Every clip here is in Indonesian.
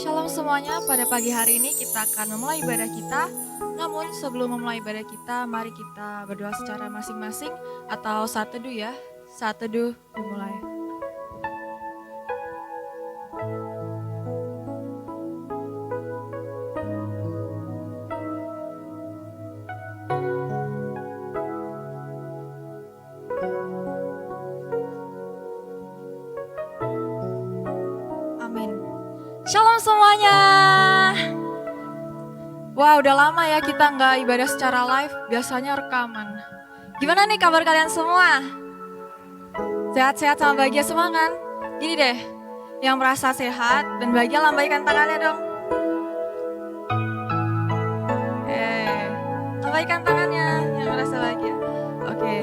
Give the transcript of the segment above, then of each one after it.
Shalom semuanya, pada pagi hari ini kita akan memulai ibadah kita. Namun sebelum memulai ibadah kita, mari kita berdoa secara masing-masing atau saat teduh ya. Saat teduh dimulai. Amin. Shalom semuanya. Wah, udah lama ya kita nggak ibadah secara live, biasanya rekaman. Gimana nih kabar kalian semua? Sehat-sehat sama bahagia semua kan? Gini deh, yang merasa sehat dan bahagia lambaikan tangannya dong. Lambaikan tangannya yang merasa bahagia. Oke.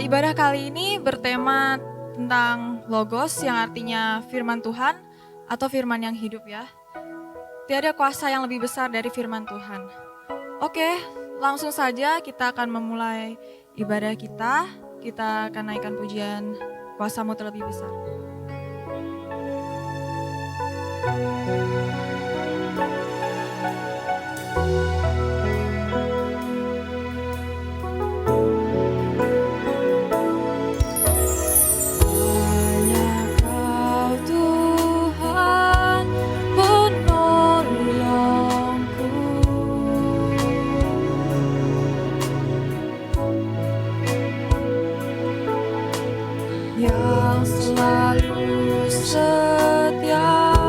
Ibadah kali ini bertema tentang logos yang artinya firman Tuhan atau firman yang hidup ya. Tiada kuasa yang lebih besar dari firman Tuhan. Oke, langsung saja kita akan memulai ibadah kita. Kita akan naikkan pujian kuasa-Mu terlebih besar. Yang selalu setia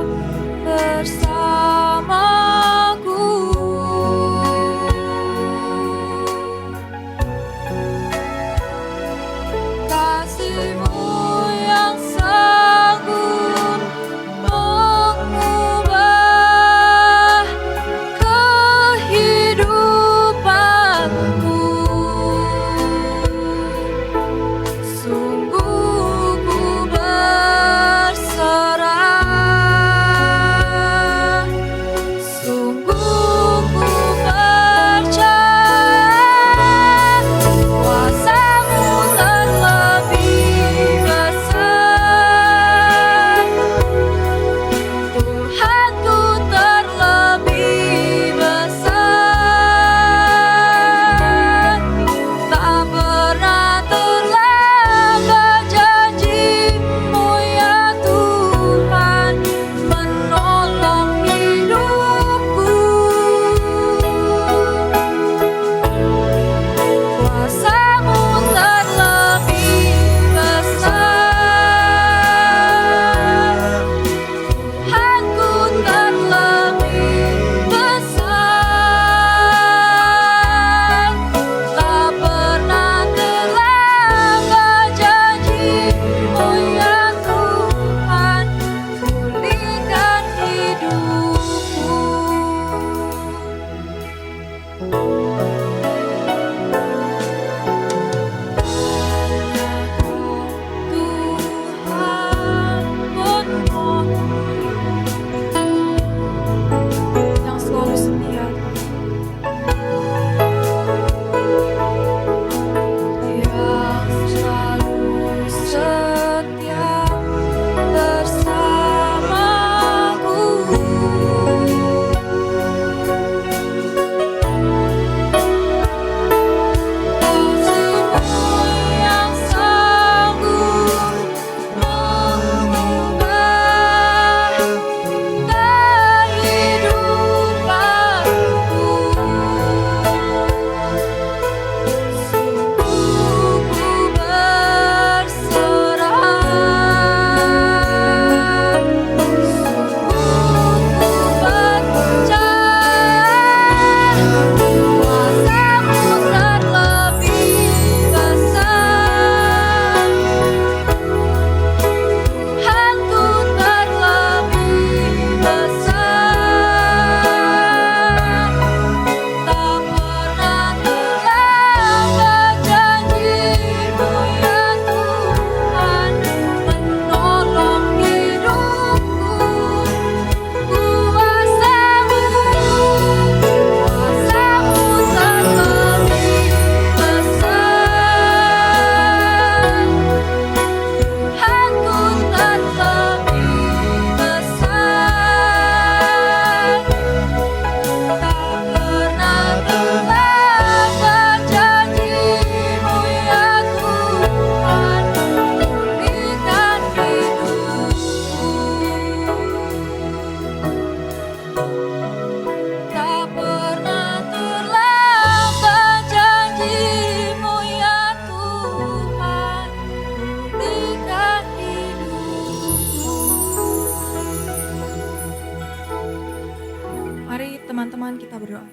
teman-teman, kita berdoa.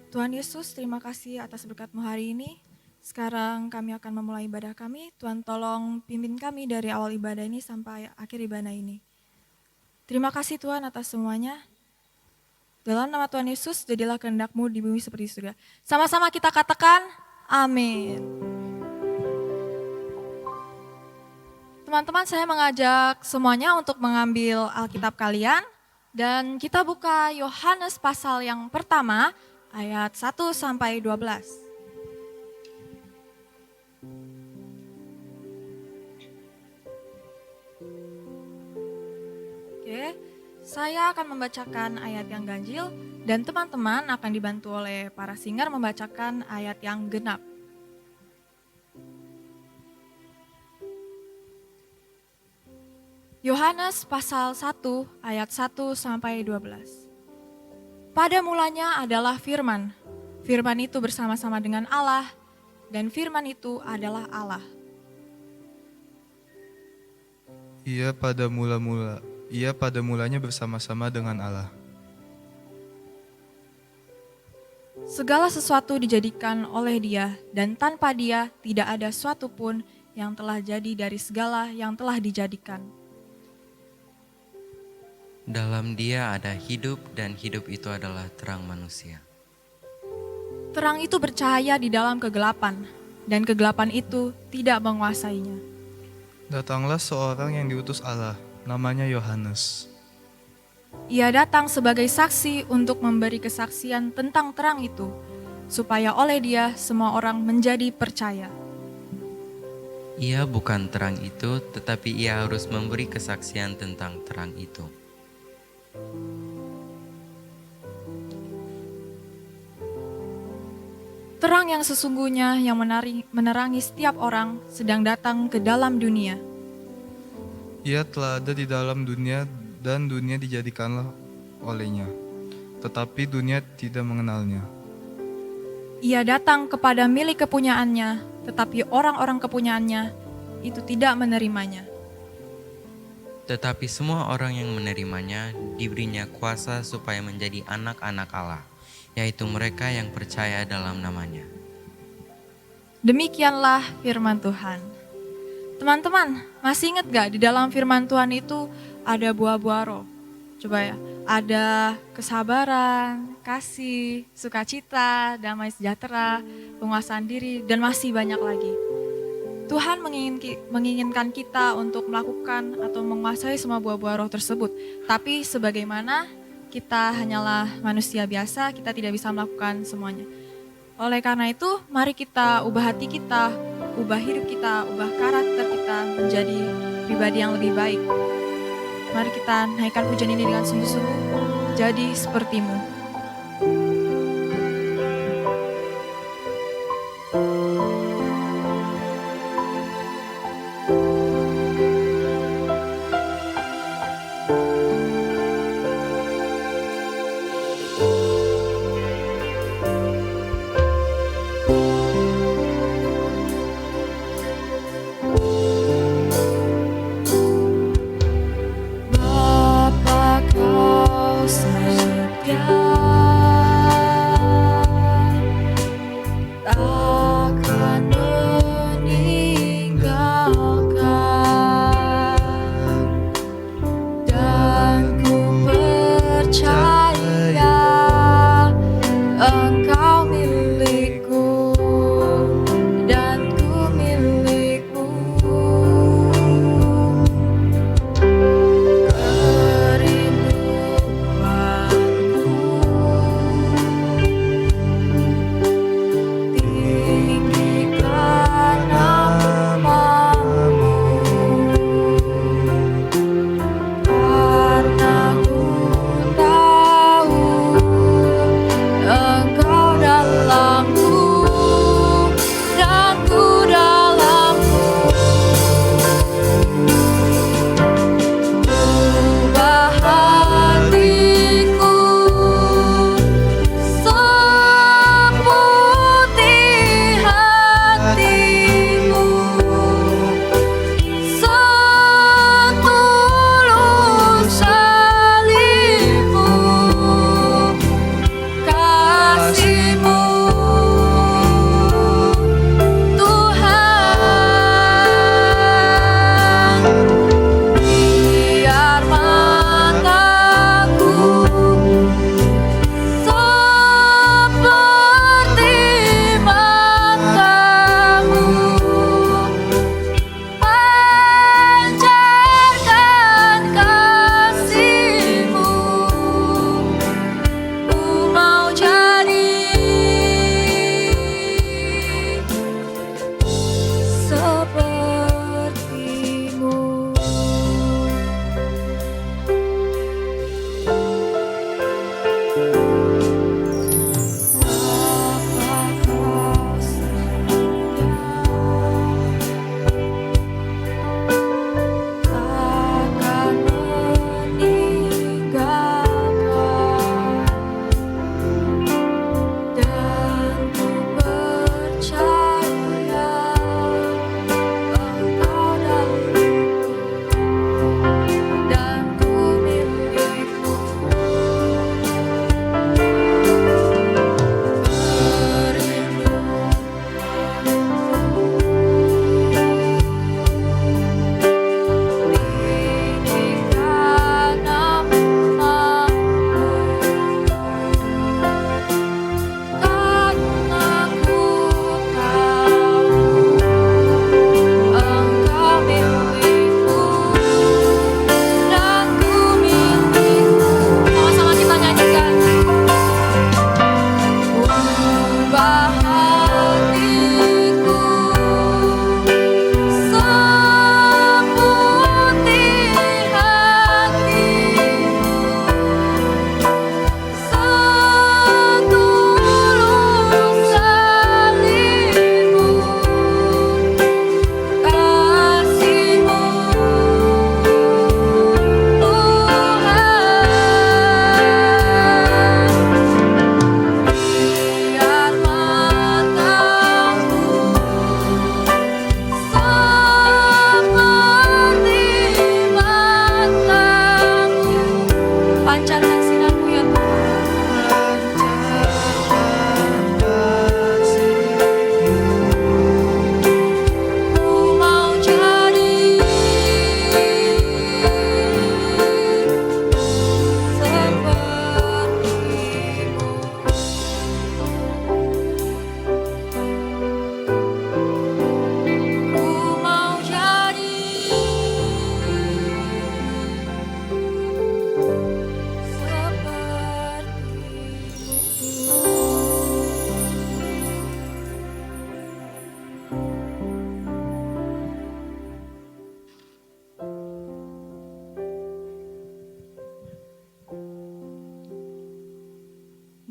Tuhan Yesus, terima kasih atas berkat-Mu hari ini. Sekarang kami akan memulai ibadah kami. Tuhan tolong pimpin kami dari awal ibadah ini sampai akhir ibadah ini. Terima kasih Tuhan atas semuanya. Dalam nama Tuhan Yesus, jadilah kehendak-Mu di bumi seperti di surga. Sama-sama kita katakan, amin. Teman-teman, saya mengajak semuanya untuk mengambil Alkitab kalian. Dan kita buka Yohanes pasal yang pertama, ayat 1 sampai 12. Oke, saya akan membacakan ayat yang ganjil dan teman-teman akan dibantu oleh para singer membacakan ayat yang genap. Yohanes pasal 1 ayat 1 sampai 12. Pada mulanya adalah firman. Firman itu bersama-sama dengan Allah dan firman itu adalah Allah. Ia pada mulanya bersama-sama dengan Allah. Segala sesuatu dijadikan oleh Dia dan tanpa Dia tidak ada suatu pun yang telah jadi dari segala yang telah dijadikan. Dalam Dia ada hidup dan hidup itu adalah terang manusia. Terang itu bercahaya di dalam kegelapan dan kegelapan itu tidak menguasainya. Datanglah seorang yang diutus Allah, namanya Yohanes. Ia datang sebagai saksi untuk memberi kesaksian tentang terang itu, supaya oleh Dia semua orang menjadi percaya. Ia bukan terang itu, tetapi ia harus memberi kesaksian tentang terang itu. Terang yang sesungguhnya yang menerangi setiap orang sedang datang ke dalam dunia. Ia telah ada di dalam dunia dan dunia dijadikanlah olehnya, tetapi dunia tidak mengenalnya. Ia datang kepada milik kepunyaannya, tetapi orang-orang kepunyaannya itu tidak menerimanya. Tetapi semua orang yang menerimanya diberinya kuasa supaya menjadi anak-anak Allah, yaitu mereka yang percaya dalam namanya. Demikianlah firman Tuhan. Teman-teman, masih ingat gak di dalam firman Tuhan itu ada buah-buah roh? Coba ya, ada kesabaran, kasih, sukacita, damai sejahtera, penguasaan diri, dan masih banyak lagi. Tuhan menginginkan kita untuk melakukan atau menguasai semua buah-buah roh tersebut. Tapi sebagaimana kita hanyalah manusia biasa, kita tidak bisa melakukan semuanya. Oleh karena itu, mari kita ubah hati kita, ubah hidup kita, ubah karakter kita menjadi pribadi yang lebih baik. Mari kita naikkan pujian ini dengan sungguh-sungguh, jadi sepertimu. Bapa, Kau setia.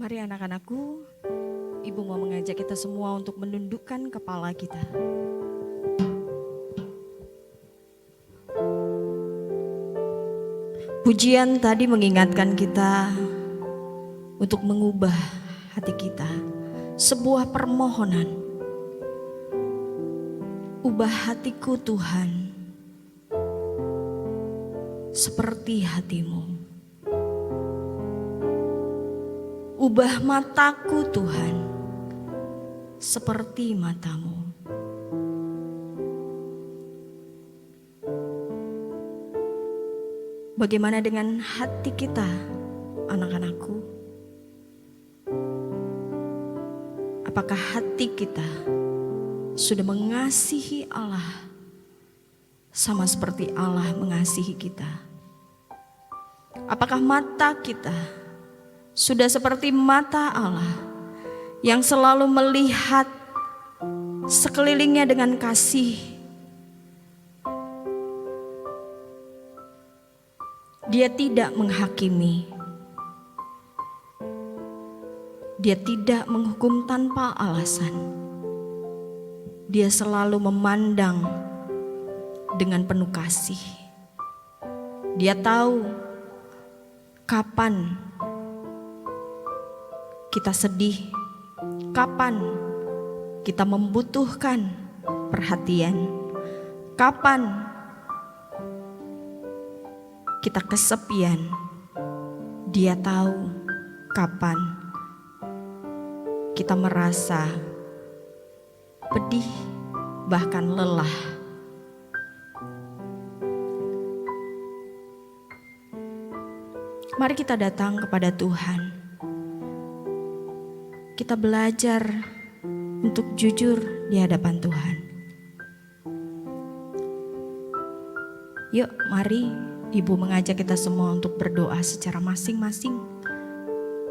Mari anak-anakku, Ibu mau mengajak kita semua untuk menundukkan kepala kita. Pujian tadi mengingatkan kita untuk mengubah hati kita. Sebuah permohonan. Ubah hatiku Tuhan, seperti hatimu. Ubah mataku Tuhan, seperti matamu. Bagaimana dengan hati kita, anak-anakku? Apakah hati kita sudah mengasihi Allah sama seperti Allah mengasihi kita? Apakah mata kita sudah seperti mata Allah yang selalu melihat sekelilingnya dengan kasih? Dia tidak menghakimi. Dia tidak menghukum tanpa alasan. Dia selalu memandang dengan penuh kasih. Dia tahu kapan kita sedih, kapan kita membutuhkan perhatian, kapan kita kesepian. Dia tahu kapan kita merasa pedih, bahkan lelah. Mari kita datang kepada Tuhan. Kita belajar untuk jujur di hadapan Tuhan. Yuk, mari Ibu mengajak kita semua untuk berdoa secara masing-masing,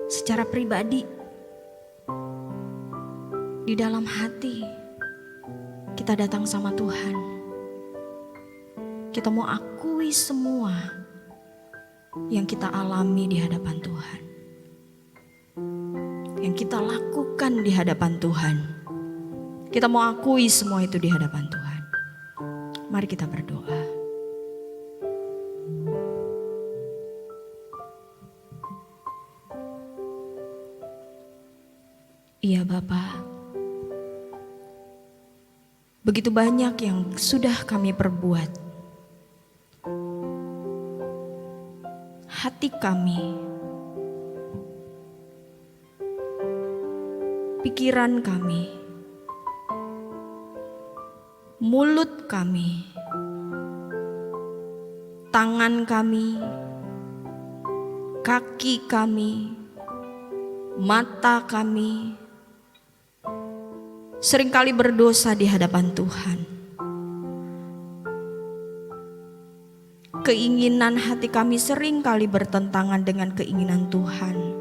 secara pribadi. Di dalam hati kita datang sama Tuhan. Kita mau akui semua yang kita alami di hadapan Tuhan, yang kita lakukan di hadapan Tuhan. Kita mau akui semua itu di hadapan Tuhan. Mari kita berdoa. Iya Bapa, begitu banyak yang sudah kami perbuat. Hati kami, pikiran kami, mulut kami, tangan kami, kaki kami, mata kami, seringkali berdosa di hadapan Tuhan. Keinginan hati kami seringkali bertentangan dengan keinginan Tuhan.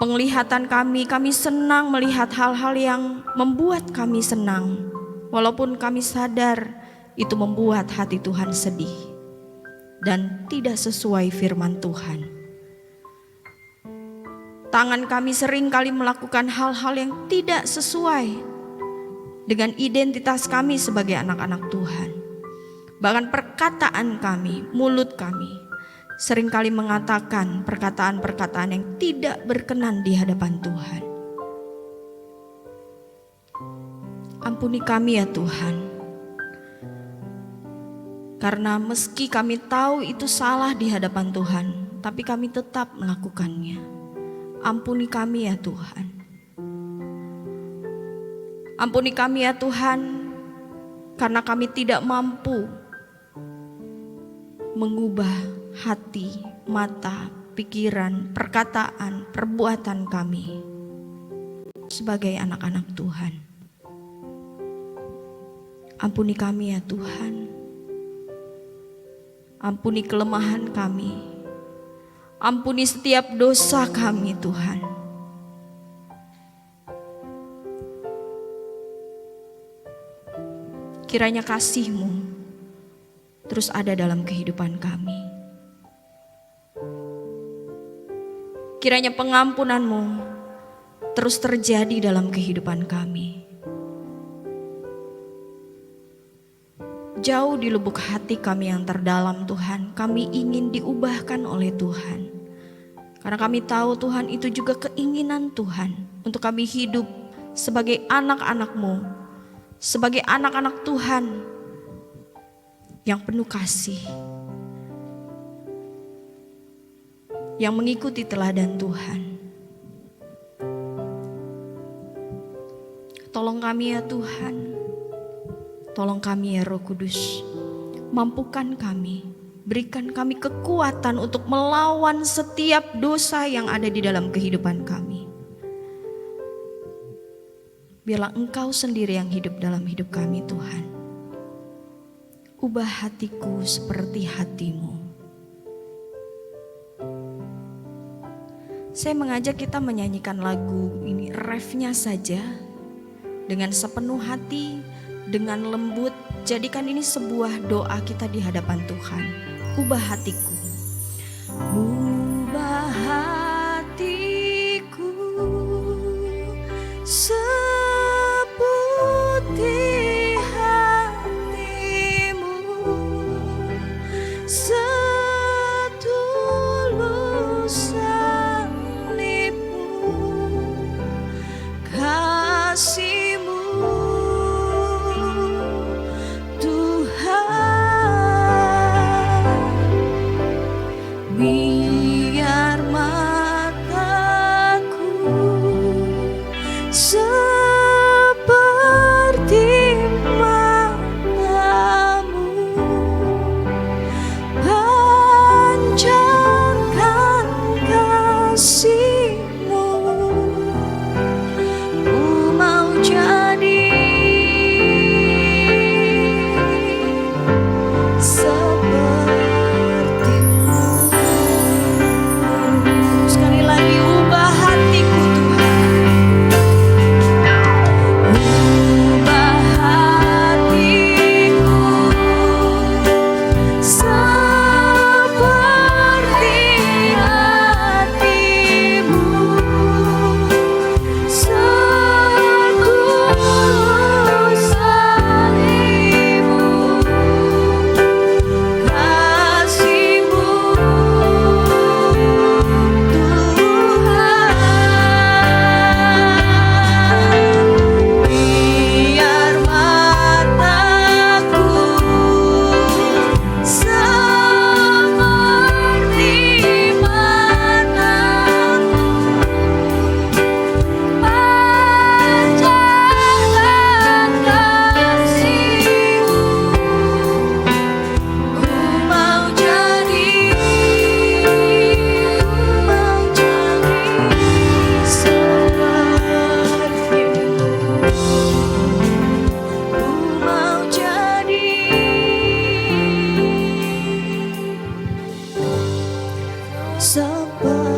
Penglihatan kami senang melihat hal-hal yang membuat kami senang, walaupun kami sadar itu membuat hati Tuhan sedih dan tidak sesuai firman Tuhan. Tangan kami sering kali melakukan hal-hal yang tidak sesuai dengan identitas kami sebagai anak-anak Tuhan. Bahkan perkataan kami, mulut kami sering kali mengatakan perkataan-perkataan yang tidak berkenan di hadapan Tuhan. Ampuni kami ya Tuhan. Karena meski kami tahu itu salah di hadapan Tuhan, tapi kami tetap melakukannya. Ampuni kami ya Tuhan. Ampuni kami ya Tuhan, karena kami tidak mampu mengubah hati, mata, pikiran, perkataan, perbuatan kami sebagai anak-anak Tuhan. Ampuni kami ya Tuhan. Ampuni kelemahan kami. Ampuni setiap dosa kami Tuhan. Kiranya kasih-Mu terus ada dalam kehidupan kami. Kiranya pengampunan-Mu terus terjadi dalam kehidupan kami. Jauh di lubuk hati kami yang terdalam Tuhan, kami ingin diubahkan oleh Tuhan. Karena kami tahu Tuhan itu juga keinginan Tuhan untuk kami hidup sebagai anak-anak-Mu, sebagai anak-anak Tuhan yang penuh kasih, yang mengikuti teladan Tuhan. Tolong kami ya Tuhan, tolong kami ya Roh Kudus, mampukan kami, berikan kami kekuatan untuk melawan setiap dosa yang ada di dalam kehidupan kami. Biarlah Engkau sendiri yang hidup dalam hidup kami Tuhan. Ubah hatiku seperti hati-Mu. Saya mengajak kita menyanyikan lagu ini, refnya saja, dengan sepenuh hati, dengan lembut. Jadikan ini sebuah doa kita di hadapan Tuhan. Ubah hatiku. Ubah hatiku seputih hati-Mu, setulus salib-Mu, kasih-Mu Tuhan. Biar mataku seperti matamu, panjatkan kasih-Mu. Ku mau jadi seperti-Mu. Sekali lagi, ubah hatiku Tuhan. Ubah hatiku seperti hati-Mu, setulus salib-Mu, kasih-Mu Tuhan. Biar mataku seperti matamu, panjatkan kasih-Mu. Ku mau jadi seperti-Mu. Ku mau jadi seperti-Mu.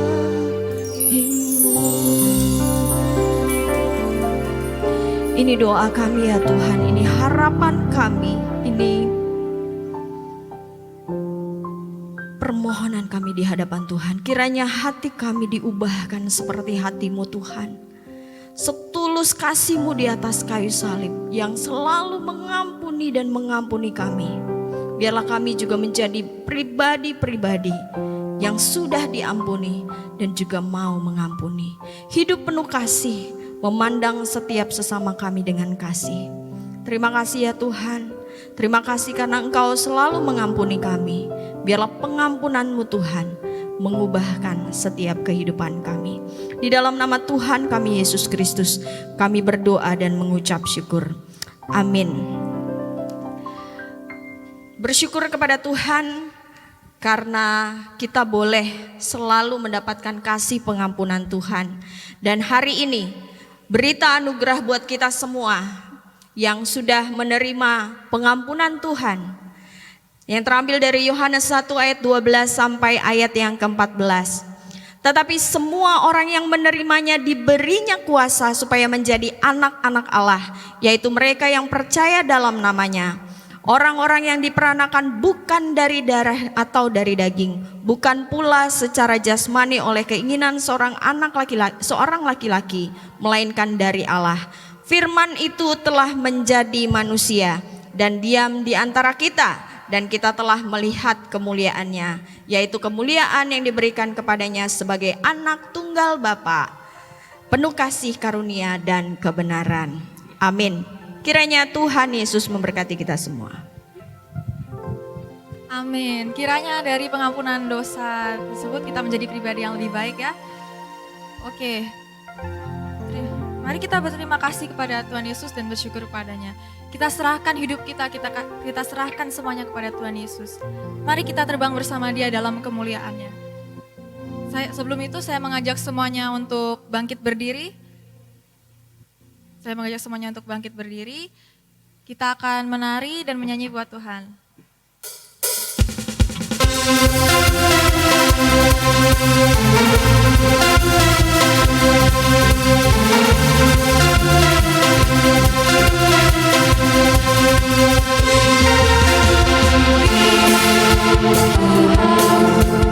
Ini doa kami ya Tuhan, ini harapan kami, ini permohonan kami di hadapan Tuhan. Kiranya hati kami diubahkan seperti hati-Mu Tuhan. Setulus kasih-Mu di atas kayu salib yang selalu mengampuni dan mengampuni kami. Biarlah kami juga menjadi pribadi-pribadi yang sudah diampuni dan juga mau mengampuni. Hidup penuh kasih, memandang setiap sesama kami dengan kasih. Terima kasih ya Tuhan. Terima kasih karena Engkau selalu mengampuni kami. Biarlah pengampunan-Mu Tuhan mengubahkan setiap kehidupan kami. Di dalam nama Tuhan kami Yesus Kristus, kami berdoa dan mengucap syukur. Amin. Bersyukur kepada Tuhan karena kita boleh selalu mendapatkan kasih pengampunan Tuhan. Dan hari ini berita anugerah buat kita semua yang sudah menerima pengampunan Tuhan, yang terambil dari Yohanes 1 ayat 12 sampai ayat yang ke-14. Tetapi semua orang yang menerimanya diberinya kuasa supaya menjadi anak-anak Allah, yaitu mereka yang percaya dalam namanya. Orang-orang yang diperanakan bukan dari darah atau dari daging, bukan pula secara jasmani oleh keinginan seorang laki-laki, melainkan dari Allah. Firman itu telah menjadi manusia dan diam di antara kita, dan kita telah melihat kemuliaannya, yaitu kemuliaan yang diberikan kepadanya sebagai anak tunggal Bapa, penuh kasih karunia dan kebenaran. Amin. Kiranya Tuhan Yesus memberkati kita semua. Amin. Kiranya dari pengampunan dosa tersebut kita menjadi pribadi yang lebih baik ya. Oke. Mari kita berterima kasih kepada Tuhan Yesus dan bersyukur kepadanya. Kita serahkan hidup kita serahkan semuanya kepada Tuhan Yesus. Mari kita terbang bersama Dia dalam kemuliaannya. Sebelum itu saya mengajak semuanya untuk bangkit berdiri. Kita akan menari dan menyanyi buat Tuhan.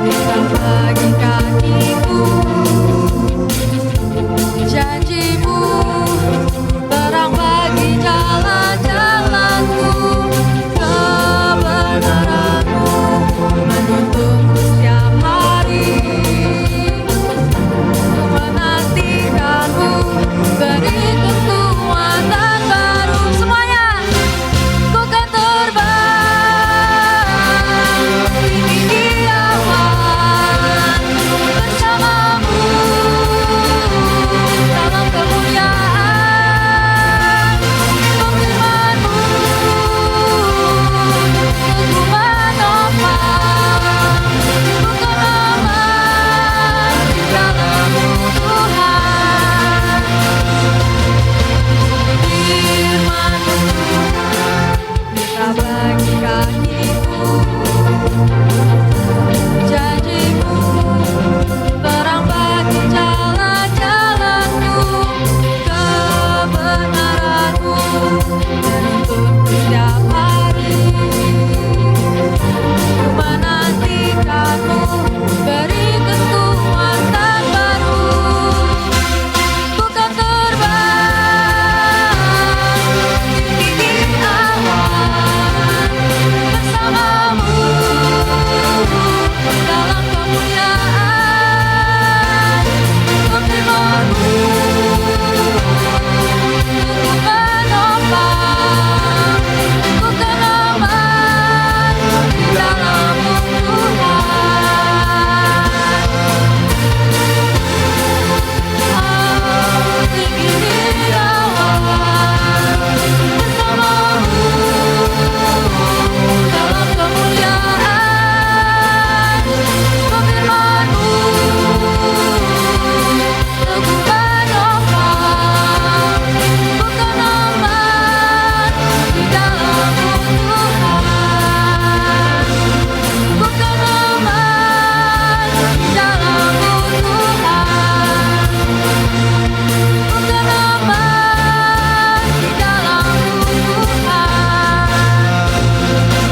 Kita bagi kakiku, janjimu, terang bagi jalan-jalanku, kebenaranmu menuntunku setiap hari. Ku menantikanmu, beri kekuatan baru. Semuanya, ku kan terbang tinggi awan bersamamu dalam kemuliaan. Firman-Mu ku menopang, ku kan aman di dalam-Mu Tuhan. Firman-Mu kita bagi kakiku, janjimu, terang bagi jalan-jalanku, kebenaranmu menuntun setiap hari. Ku menantikanmu, beri kekuatan baru. Ku kan terbang tinggi awan bersamamu dalam kemuliaan. Firman-Mu ku menopang, ku kan aman di dalam-Mu Tuhan. Tinggi awan bersamamu dalam kemuliaan. Firman-Mu teguh menopang, ku kan aman di dalam-Mu Tuhan. Ku kan aman di dalam-Mu Tuhan. Ku kan aman di dalam-Mu Tuhan.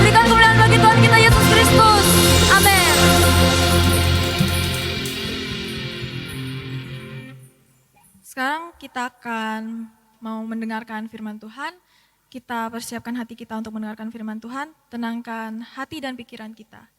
Berikan kemuliaan bagi Tuhan kita Yesus Kristus. Amin. Sekarang kita akan mau mendengarkan firman Tuhan. Kita persiapkan hati kita untuk mendengarkan firman Tuhan. Tenangkan hati dan pikiran kita.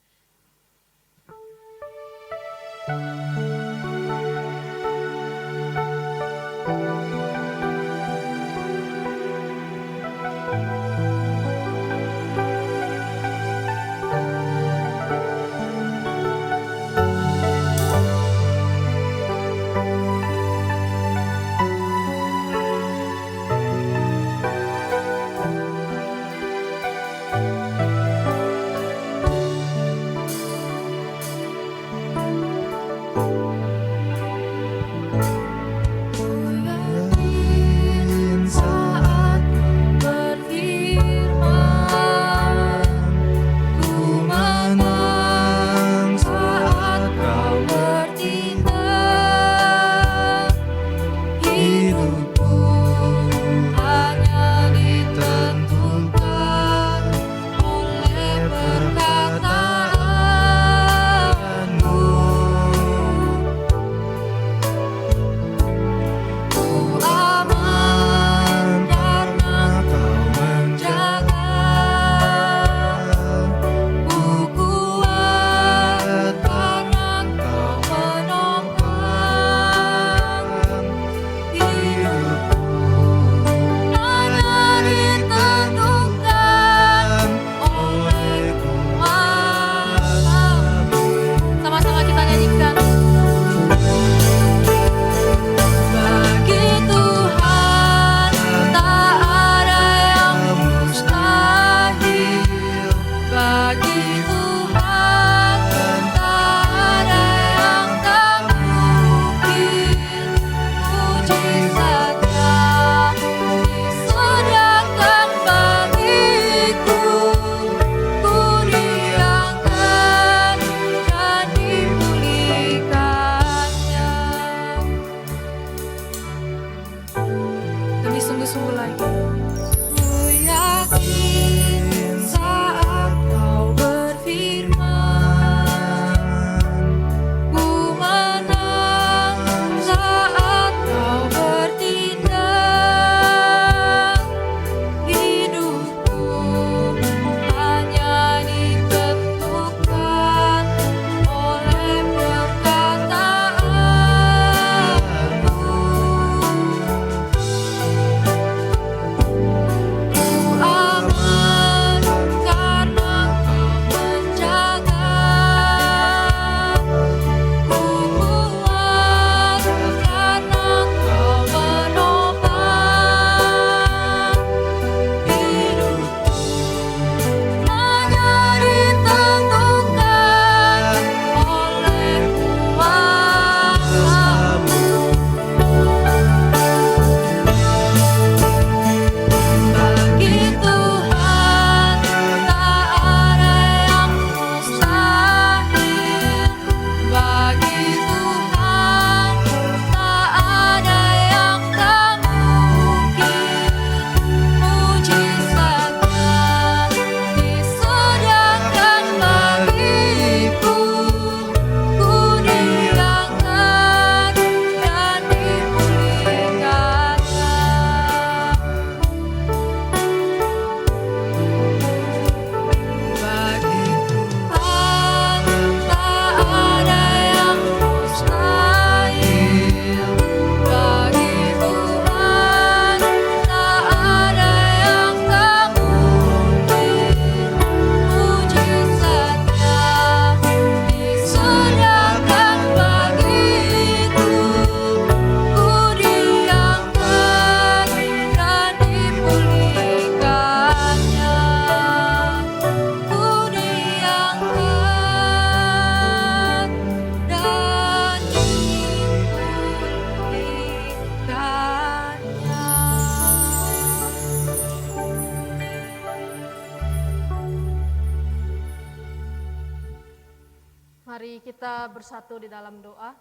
Mari kita bersatu di dalam doa.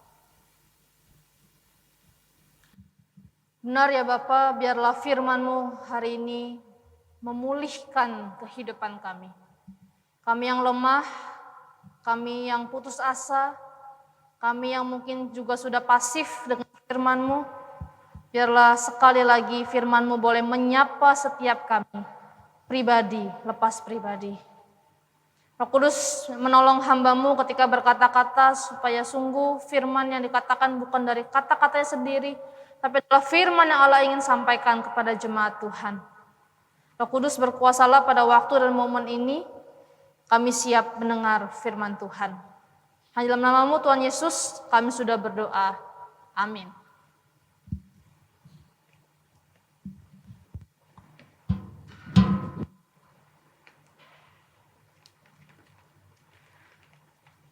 Benar ya Bapa, biarlah firman-Mu hari ini memulihkan kehidupan kami. Kami yang lemah, kami yang putus asa, kami yang mungkin juga sudah pasif dengan firman-Mu. Biarlah sekali lagi firman-Mu boleh menyapa setiap kami, pribadi, lepas pribadi. Roh Kudus menolong hamba-Mu ketika berkata-kata supaya sungguh firman yang dikatakan bukan dari kata-katanya sendiri, tapi adalah firman yang Allah ingin sampaikan kepada jemaat Tuhan. Roh Kudus berkuasalah pada waktu dan momen ini, kami siap mendengar firman Tuhan. Hanya dalam nama-Mu Tuhan Yesus kami sudah berdoa. Amin.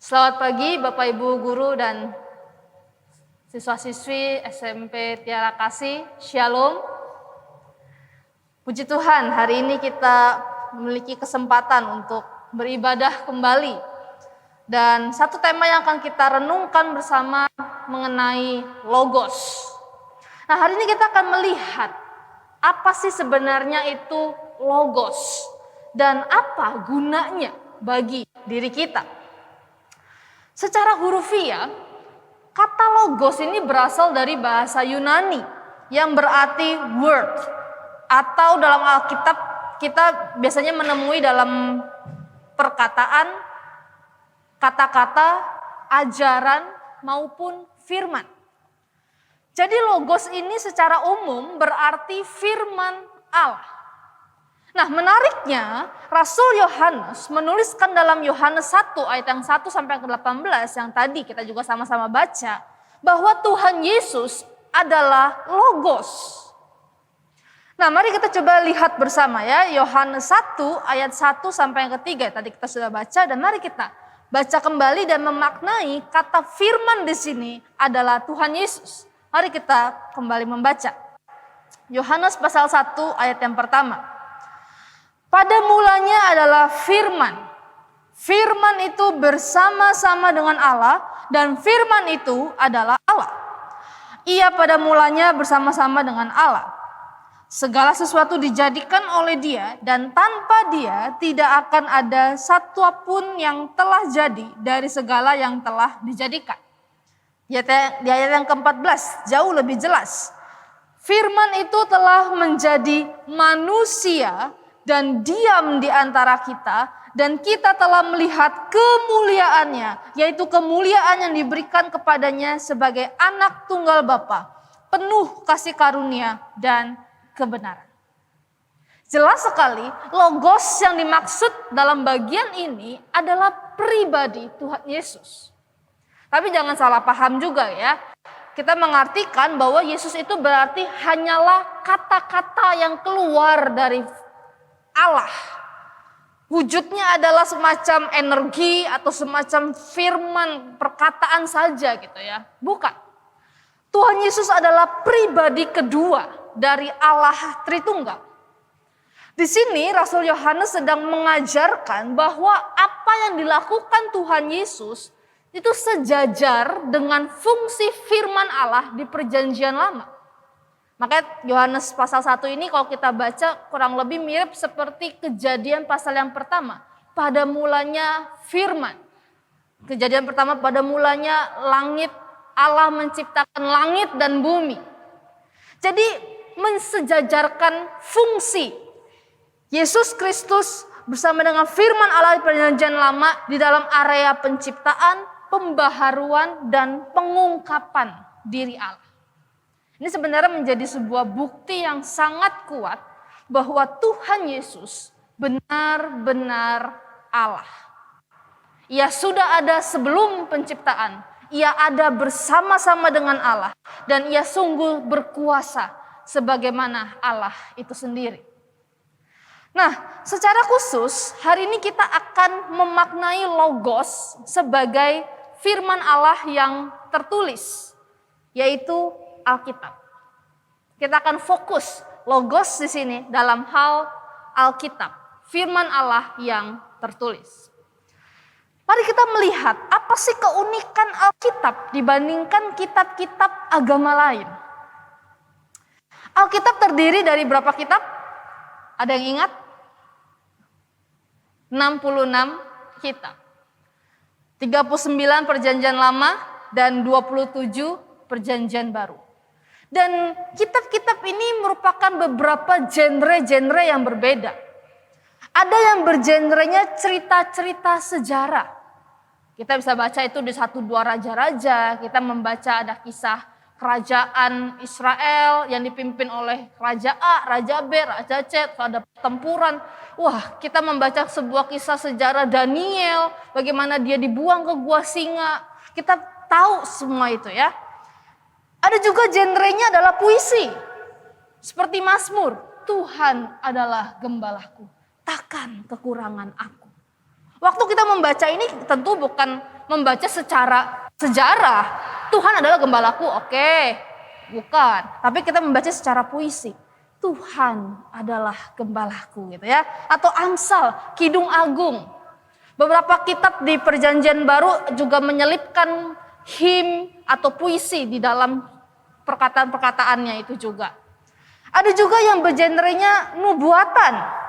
Selamat pagi Bapak Ibu Guru dan siswa-siswi SMP Tiara Kasih, Shalom. Puji Tuhan, hari ini kita memiliki kesempatan untuk beribadah kembali. Dan satu tema yang akan kita renungkan bersama mengenai logos. Nah, hari ini kita akan melihat apa sih sebenarnya itu logos dan apa gunanya bagi diri kita. Secara hurufiah, kata logos ini berasal dari bahasa Yunani yang berarti word, atau dalam Alkitab kita biasanya menemui dalam perkataan, kata-kata, ajaran maupun firman. Jadi logos ini secara umum berarti firman Allah. Nah, menariknya Rasul Yohanes menuliskan dalam Yohanes 1 ayat yang 1 sampai ke 18 yang tadi kita juga sama-sama baca, bahwa Tuhan Yesus adalah logos. Nah, mari kita coba lihat bersama ya, Yohanes 1 ayat 1 sampai yang ketiga tadi kita sudah baca, dan mari kita baca kembali dan memaknai kata firman di sini adalah Tuhan Yesus. Mari kita kembali membaca. Yohanes pasal 1 ayat yang pertama. Pada mulanya adalah firman. Firman itu bersama-sama dengan Allah dan firman itu adalah Allah. Ia pada mulanya bersama-sama dengan Allah. Segala sesuatu dijadikan oleh Dia dan tanpa Dia tidak akan ada satu pun yang telah jadi dari segala yang telah dijadikan. Di ayat yang ke-14 jauh lebih jelas. Firman itu telah menjadi manusia dan diam di antara kita, dan kita telah melihat kemuliaannya, yaitu kemuliaan yang diberikan kepadanya sebagai anak tunggal Bapa, penuh kasih karunia dan kebenaran. Jelas sekali, logos yang dimaksud dalam bagian ini adalah pribadi Tuhan Yesus. Tapi jangan salah paham juga ya. Kita mengartikan bahwa Yesus itu berarti hanyalah kata-kata yang keluar dari Allah. Wujudnya adalah semacam energi atau semacam firman perkataan saja gitu ya. Bukan. Tuhan Yesus adalah pribadi kedua dari Allah Tritunggal. Di sini Rasul Yohanes sedang mengajarkan bahwa apa yang dilakukan Tuhan Yesus itu sejajar dengan fungsi firman Allah di Perjanjian Lama. Makanya Yohanes pasal 1 ini kalau kita baca kurang lebih mirip seperti Kejadian pasal yang pertama. Pada mulanya firman. Kejadian pertama pada mulanya langit, Allah menciptakan langit dan bumi. Jadi mensejajarkan fungsi Yesus Kristus bersama dengan firman Allah di Perjanjian Lama di dalam area penciptaan, pembaharuan, dan pengungkapan diri Allah. Ini sebenarnya menjadi sebuah bukti yang sangat kuat bahwa Tuhan Yesus benar-benar Allah. Ia sudah ada sebelum penciptaan, ia ada bersama-sama dengan Allah, dan ia sungguh berkuasa sebagaimana Allah itu sendiri. Nah, secara khusus hari ini kita akan memaknai logos sebagai firman Allah yang tertulis, yaitu Alkitab. Kita akan fokus logos di sini dalam hal Alkitab, firman Allah yang tertulis. Mari kita kita melihat apa sih keunikan Alkitab dibandingkan kitab-kitab agama lain. Alkitab terdiri dari berapa kitab? Ada yang ingat? 66 kitab. 39 perjanjian lama dan 27 perjanjian baru. Dan kitab-kitab ini merupakan beberapa genre-genre yang berbeda. Ada yang bergenrenya cerita-cerita sejarah. Kita bisa baca itu di 1-2 raja-raja. Kita membaca ada kisah kerajaan Israel yang dipimpin oleh Raja A, Raja B, Raja C, ada pertempuran. Wah, kita membaca sebuah kisah sejarah Daniel, bagaimana dia dibuang ke gua singa. Kita tahu semua itu ya. Ada juga genrenya adalah puisi. Seperti Mazmur, Tuhan adalah gembalaku, takkan kekurangan aku. Waktu kita membaca ini tentu bukan membaca secara sejarah. Tuhan adalah gembalaku, oke. Bukan. Tapi kita membaca secara puisi. Tuhan adalah gembalaku gitu ya. Atau Amsal, Kidung Agung. Beberapa kitab di Perjanjian Baru juga menyelipkan him atau puisi di dalam perkataan-perkataannya itu juga. Ada juga yang bergenrenya nubuatan.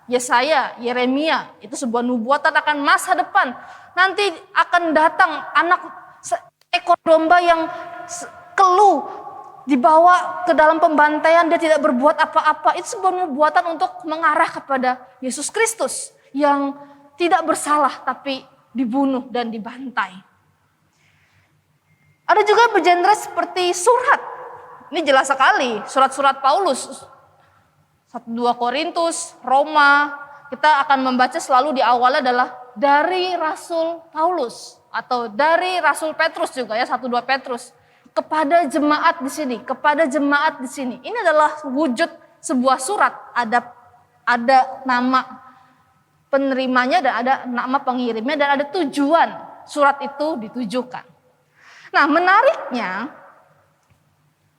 Yesaya, Yeremia, itu sebuah nubuatan akan masa depan. Nanti akan datang anak ekor domba yang keluh dibawa ke dalam pembantaian, dia tidak berbuat apa-apa. Itu sebuah nubuatan untuk mengarah kepada Yesus Kristus yang tidak bersalah tapi dibunuh dan dibantai. Ada juga bergenre seperti surat. Ini jelas sekali, surat-surat Paulus. 1-2 Korintus, Roma, kita akan membaca selalu di awalnya adalah dari Rasul Paulus atau dari Rasul Petrus juga ya, 1-2 Petrus kepada jemaat di sini, kepada jemaat di sini. Ini adalah wujud sebuah surat, ada nama penerimanya dan ada nama pengirimnya dan ada tujuan surat itu ditujukan. Nah, menariknya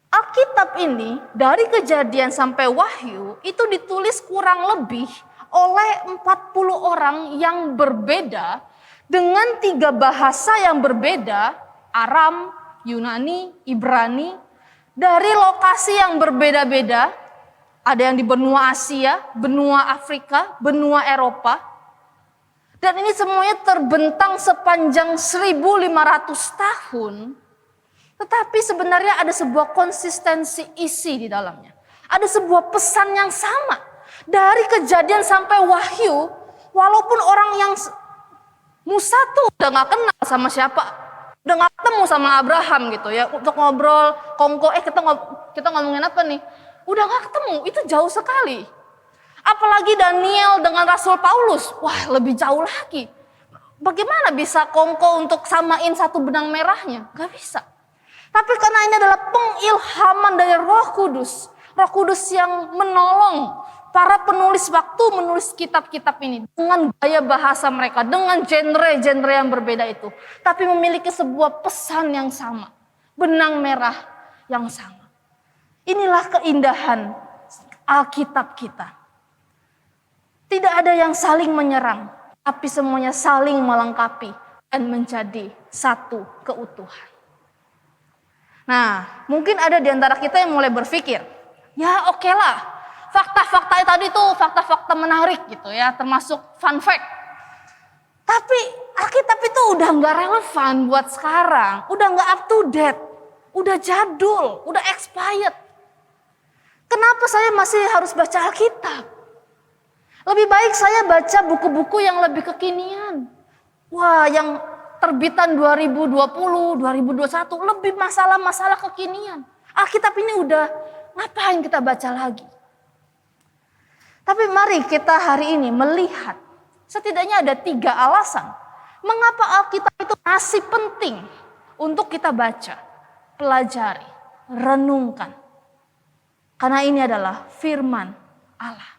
Alkitab ini dari Kejadian sampai Wahyu itu ditulis kurang lebih oleh 40 orang yang berbeda dengan 3 bahasa yang berbeda, Aram, Yunani, Ibrani, dari lokasi yang berbeda-beda. Ada yang di benua Asia, benua Afrika, benua Eropa. Dan ini semuanya terbentang sepanjang 1500 tahun. Tetapi sebenarnya ada sebuah konsistensi isi di dalamnya. Ada sebuah pesan yang sama. Dari Kejadian sampai Wahyu, walaupun orang yang Musa tuh udah gak kenal sama siapa, udah gak ketemu sama Abraham gitu ya, untuk ngobrol, kongko, kita ngomongin apa nih? Udah gak ketemu, itu jauh sekali. Apalagi Daniel dengan Rasul Paulus, wah lebih jauh lagi. Bagaimana bisa kongko untuk samain satu benang merahnya? Gak bisa. Tapi karena ini adalah pengilhaman dari Roh Kudus yang menolong para penulis waktu menulis kitab-kitab ini dengan gaya bahasa mereka, dengan genre-genre yang berbeda itu, tapi memiliki sebuah pesan yang sama, benang merah yang sama. Inilah keindahan Alkitab kita. Tidak ada yang saling menyerang, tapi semuanya saling melengkapi dan menjadi satu keutuhan. Nah, mungkin ada di antara kita yang mulai berpikir, ya oke lah, fakta-fakta tadi tuh fakta-fakta menarik gitu ya, termasuk fun fact. Tapi Alkitab itu udah gak relevan buat sekarang, udah gak up to date, udah jadul, udah expired. Kenapa saya masih harus baca Alkitab? Lebih baik saya baca buku-buku yang lebih kekinian. Wah, yang terbitan 2020, 2021, lebih masalah-masalah kekinian. Alkitab ini udah ngapain kita baca lagi? Tapi mari kita hari ini melihat setidaknya ada 3 alasan mengapa Alkitab itu masih penting untuk kita baca, pelajari, renungkan. Karena ini adalah firman Allah.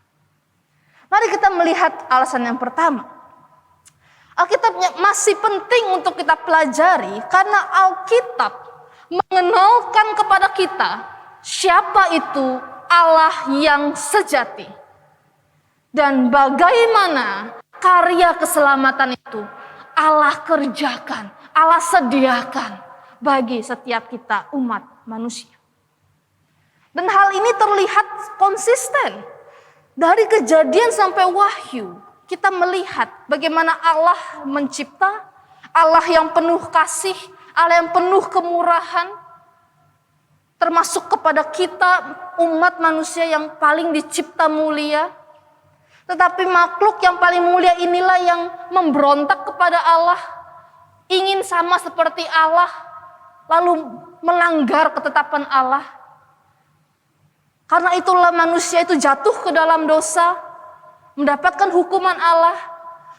Mari kita melihat alasan yang pertama. Alkitab masih penting untuk kita pelajari karena Alkitab mengenalkan kepada kita siapa itu Allah yang sejati. Dan bagaimana karya keselamatan itu Allah kerjakan, Allah sediakan bagi setiap kita umat manusia. Dan hal ini terlihat konsisten. Dari Kejadian sampai Wahyu, kita melihat bagaimana Allah mencipta, Allah yang penuh kasih, Allah yang penuh kemurahan, termasuk kepada kita umat manusia yang paling dicipta mulia. Tetapi makhluk yang paling mulia inilah yang memberontak kepada Allah, ingin sama seperti Allah, lalu melanggar ketetapan Allah. Karena itulah manusia itu jatuh ke dalam dosa, mendapatkan hukuman Allah.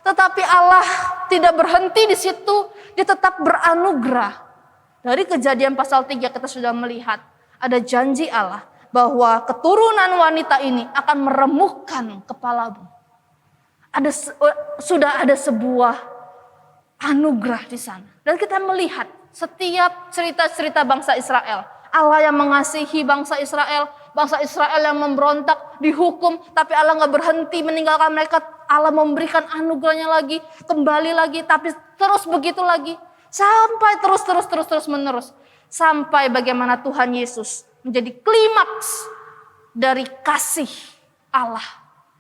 Tetapi Allah tidak berhenti di situ, dia tetap beranugerah. Dari Kejadian pasal 3 kita sudah melihat ada janji Allah bahwa keturunan wanita ini akan meremukkan kepalamu. Sudah ada sebuah anugerah di sana. Dan kita melihat setiap cerita-cerita bangsa Israel, Allah yang mengasihi bangsa Israel yang memberontak, dihukum, tapi Allah nggak berhenti meninggalkan mereka. Allah memberikan anugerahnya lagi, kembali lagi, tapi terus begitu lagi, sampai terus menerus, sampai bagaimana Tuhan Yesus menjadi klimaks dari kasih Allah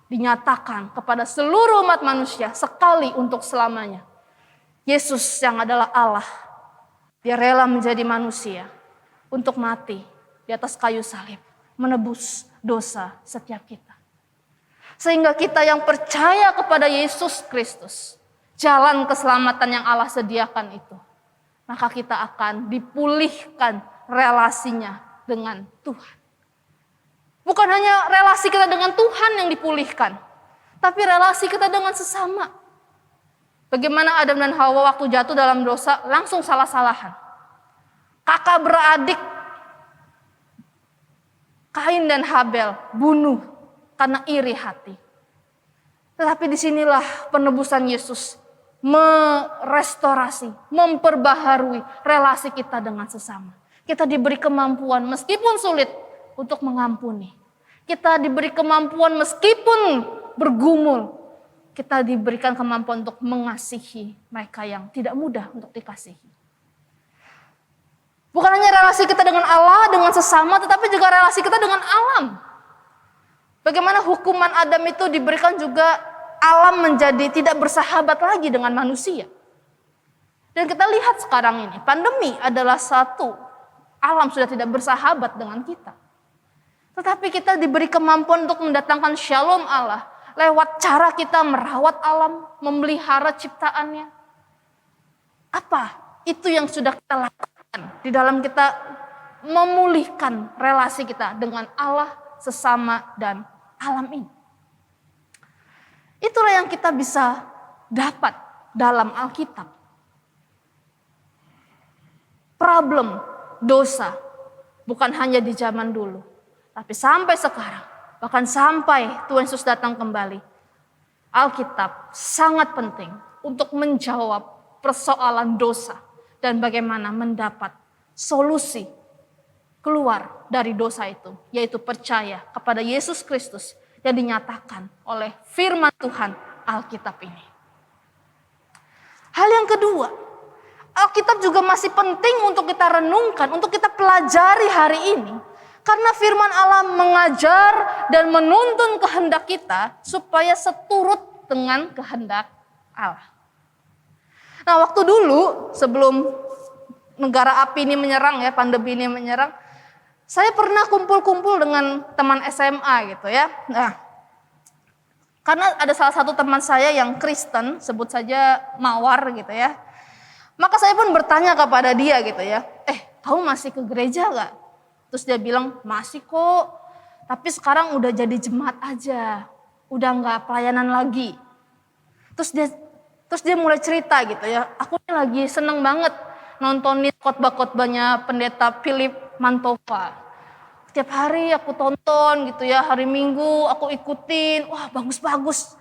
dinyatakan kepada seluruh umat manusia sekali untuk selamanya. Yesus yang adalah Allah, dia rela menjadi manusia untuk mati di atas kayu salib, menebus dosa setiap kita. Sehingga kita yang percaya kepada Yesus Kristus, jalan keselamatan yang Allah sediakan itu, maka kita akan dipulihkan relasinya dengan Tuhan. Bukan hanya relasi kita dengan Tuhan yang dipulihkan, tapi relasi kita dengan sesama. Bagaimana Adam dan Hawa waktu jatuh dalam dosa langsung salah-salahan. Kakak beradik Kain dan Habel bunuh karena iri hati. Tetapi disinilah penebusan Yesus merestorasi, memperbaharui relasi kita dengan sesama. Kita diberi kemampuan meskipun sulit untuk mengampuni. Kita diberi kemampuan meskipun bergumul. Kita diberikan kemampuan untuk mengasihi mereka yang tidak mudah untuk dikasihi. Bukan hanya relasi kita dengan Allah, dengan sesama, tetapi juga relasi kita dengan alam. Bagaimana hukuman Adam itu diberikan juga alam menjadi tidak bersahabat lagi dengan manusia. Dan kita lihat sekarang ini, pandemi adalah satu, alam sudah tidak bersahabat dengan kita. Tetapi kita diberi kemampuan untuk mendatangkan shalom Allah lewat cara kita merawat alam, memelihara ciptaannya. Apa itu yang sudah kita lakukan di dalam kita memulihkan relasi kita dengan Allah, sesama, dan alam ini? Itulah yang kita bisa dapat dalam Alkitab. Problem dosa bukan hanya di zaman dulu, tapi sampai sekarang, bahkan sampai Tuhan Yesus datang kembali. Alkitab sangat penting untuk menjawab persoalan dosa dan bagaimana mendapat solusi keluar dari dosa itu, yaitu percaya kepada Yesus Kristus yang dinyatakan oleh firman Tuhan Alkitab ini. Hal yang kedua, Alkitab juga masih penting untuk kita renungkan, untuk kita pelajari hari ini. Karena firman Allah mengajar dan menuntun kehendak kita supaya seturut dengan kehendak Allah. Nah, waktu dulu sebelum negara api ini menyerang, ya, pandemi ini menyerang, saya pernah kumpul-kumpul dengan teman SMA gitu ya. Nah, karena ada salah satu teman saya yang Kristen, sebut saja Mawar gitu ya. Maka saya pun bertanya kepada dia gitu ya, kamu masih ke gereja gak? Terus dia bilang, masih kok, tapi sekarang udah jadi jemaat aja, udah gak pelayanan lagi. Terus dia mulai cerita gitu ya, aku ini lagi seneng banget nontonin khotbah-khotbahnya pendeta Philip Mantova. Setiap hari aku tonton gitu ya, hari Minggu aku ikutin, wah bagus-bagus.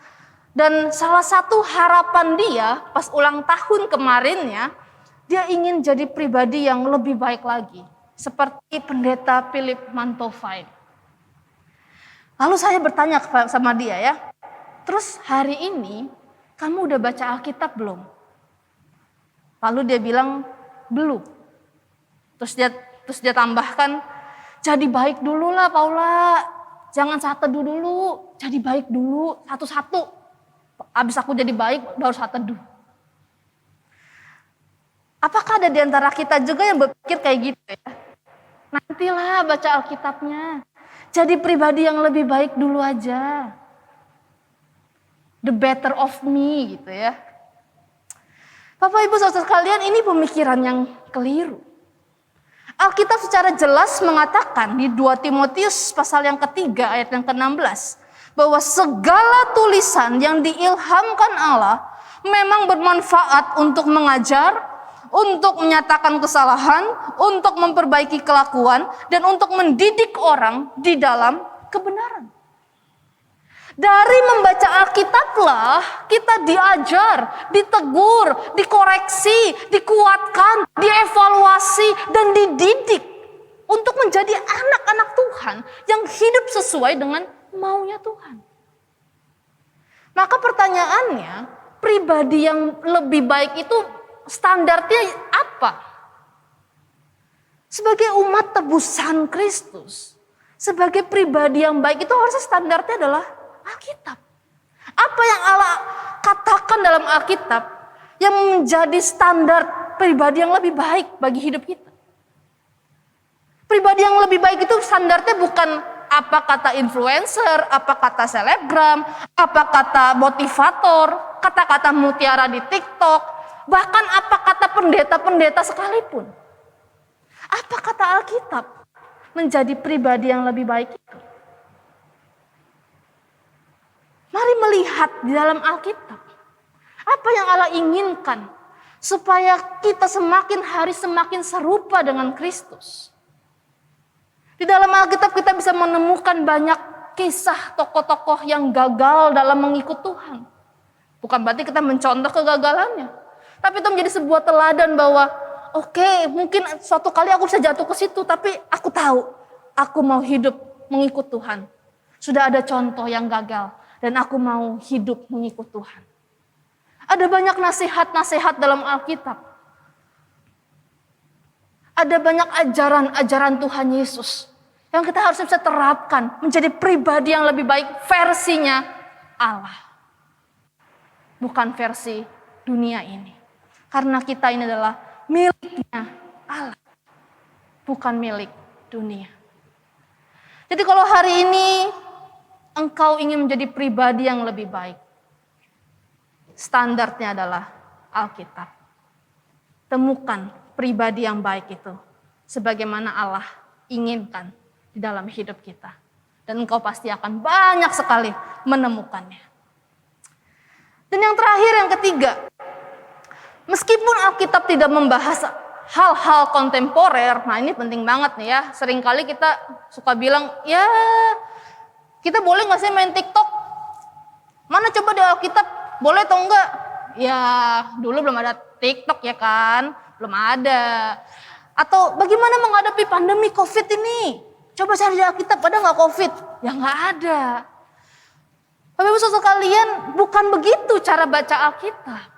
Dan salah satu harapan dia pas ulang tahun kemarinnya, dia ingin jadi pribadi yang lebih baik lagi. Seperti pendeta Philip Mantova. Lalu saya bertanya sama dia ya, terus hari ini kamu udah baca Alkitab belum? Lalu dia bilang, belum. Terus dia tambahkan, jadi baik dulu lah Paula. Jangan saat teduh dulu, jadi baik dulu satu-satu. Habis aku jadi baik baru saat teduh. Apakah ada di antara kita juga yang berpikir kayak gitu ya? Nantilah baca Alkitabnya. Jadi pribadi yang lebih baik dulu aja. The better of me gitu ya. Bapak Ibu Saudara sekalian, ini pemikiran yang keliru. Alkitab secara jelas mengatakan di 2 Timotius pasal yang ketiga ayat yang ke-16 bahwa segala tulisan yang diilhamkan Allah memang bermanfaat untuk mengajar, untuk menyatakan kesalahan, untuk memperbaiki kelakuan, dan untuk mendidik orang di dalam kebenaran. Dari membaca Alkitablah kita diajar, ditegur, dikoreksi, dikuatkan, dievaluasi, dan dididik untuk menjadi anak-anak Tuhan yang hidup sesuai dengan maunya Tuhan. Maka pertanyaannya, pribadi yang lebih baik itu standarnya apa? Sebagai umat tebusan Kristus, sebagai pribadi yang baik itu harusnya standarnya adalah Alkitab. Apa yang Allah katakan dalam Alkitab yang menjadi standar pribadi yang lebih baik bagi hidup kita. Pribadi yang lebih baik itu standarnya bukan apa kata influencer, apa kata selebgram, apa kata motivator, kata-kata mutiara di TikTok, bahkan apa kata pendeta-pendeta sekalipun. Apa kata Alkitab menjadi pribadi yang lebih baik itu? Mari melihat di dalam Alkitab. Apa yang Allah inginkan supaya kita semakin hari semakin serupa dengan Kristus. Di dalam Alkitab kita bisa menemukan banyak kisah tokoh-tokoh yang gagal dalam mengikut Tuhan. Bukan berarti kita mencontoh kegagalannya. Tapi itu menjadi sebuah teladan bahwa oke, mungkin suatu kali aku bisa jatuh ke situ, tapi aku tahu aku mau hidup mengikut Tuhan. Sudah ada contoh yang gagal. Dan aku mau hidup mengikut Tuhan. Ada banyak nasihat-nasihat dalam Alkitab. Ada banyak ajaran-ajaran Tuhan Yesus. Yang kita harus bisa terapkan. Menjadi pribadi yang lebih baik versinya Allah. Bukan versi dunia ini. Karena kita ini adalah miliknya Allah. Bukan milik dunia. Jadi kalau hari ini engkau ingin menjadi pribadi yang lebih baik, standarnya adalah Alkitab. Temukan pribadi yang baik itu sebagaimana Allah inginkan di dalam hidup kita. Dan engkau pasti akan banyak sekali menemukannya. Dan yang terakhir, yang ketiga, meskipun Alkitab tidak membahas hal-hal kontemporer, nah ini penting banget nih ya. Seringkali kita suka bilang, ya kita boleh gak sih main TikTok? Mana coba di Alkitab, boleh atau enggak? Ya dulu belum ada TikTok ya kan, belum ada. Atau bagaimana menghadapi pandemi COVID ini? Coba cari di Alkitab, ada gak COVID? Ya gak ada. Bapak Ibu Saudara sekalian, bukan begitu cara baca Alkitab.